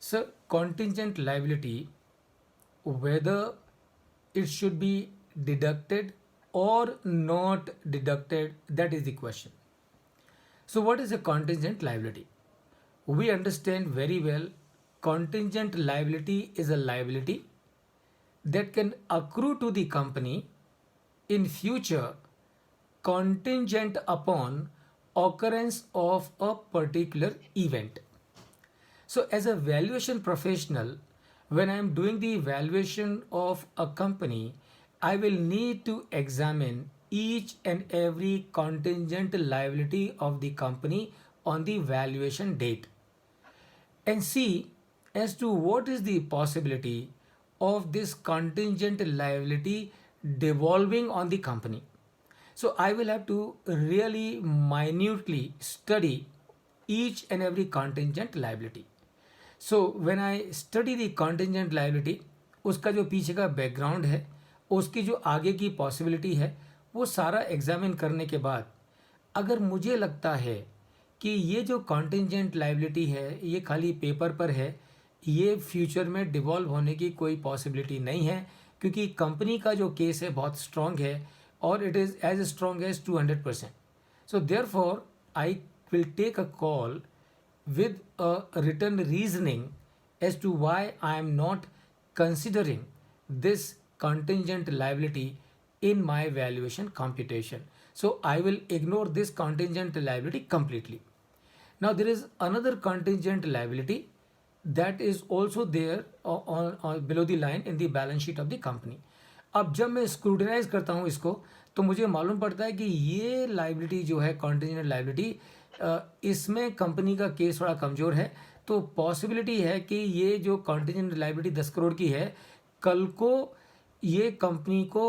So contingent liability, whether it should be deducted or not deducted, that is the question. So what is a contingent liability? We understand very well contingent liability is a liability that can accrue to the company in future contingent upon occurrence of a particular event. So, as a valuation professional, when I am doing the valuation of a company, I will need to examine each and every contingent liability of the company on the valuation date and see as to what is the possibility of this contingent liability devolving on the company. So I will have to really minutely study each and every contingent liability. So when I study the contingent liability, उसका जो पीछे का background है, उसकी जो आगे की possibility है, वो सारा एग्जामिन करने के बाद अगर मुझे लगता है कि ये जो कॉन्टिजेंट लाइबिलिटी है ये खाली पेपर पर है, ये फ्यूचर में डिवॉल्व होने की कोई पॉसिबिलिटी नहीं है, क्योंकि कंपनी का जो केस है बहुत स्ट्रॉन्ग है और it is as strong as 200%. So therefore I will take a call with a written reasoning as to why I am not considering this contingent liability in my valuation computation. So I will ignore this contingent liability completely. Now there is another contingent liability that is also there on below the line in the balance sheet of the company. अब जब मैं scrutinise करता हूँ इसको तो मुझे मालूम पड़ता है कि ये लाइबिलिटी जो है कॉन्टिजेंट लाइबिलिटी, इसमें कंपनी का केस थोड़ा कमज़ोर है, तो पॉसिबिलिटी है कि ये जो कॉन्टिजेंट लाइबिलिटी 10 करोड़ की है, कल को ये कंपनी को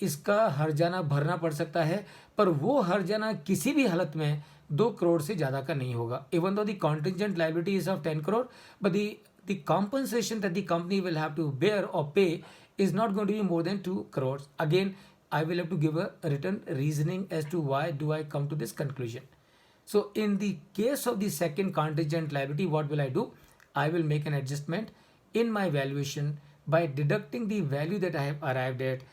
इसका हर्जाना भरना पड़ सकता है, पर वो हर्जाना किसी भी हालत में 2 करोड़ से ज़्यादा का नहीं होगा. Even though the contingent liability is of 10 crore, but the compensation that the company will have to bear or pay is not going to be more than 2 crores. Again, I will have to give a written reasoning as to why do I come to this conclusion. So in the case of the second contingent liability, what will I do? I will make an adjustment in my valuation by deducting the value that I have arrived at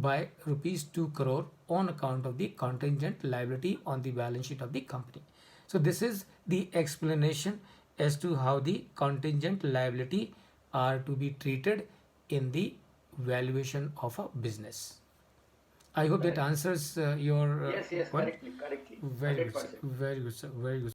by rupees 2 crore on account of the contingent liability on the balance sheet of the company. So this is the explanation as to how the contingent liability are to be treated in the valuation of a business. I hope that answers your Yes, point. correctly. Very good, sir. 100%. Very good, sir. Very good.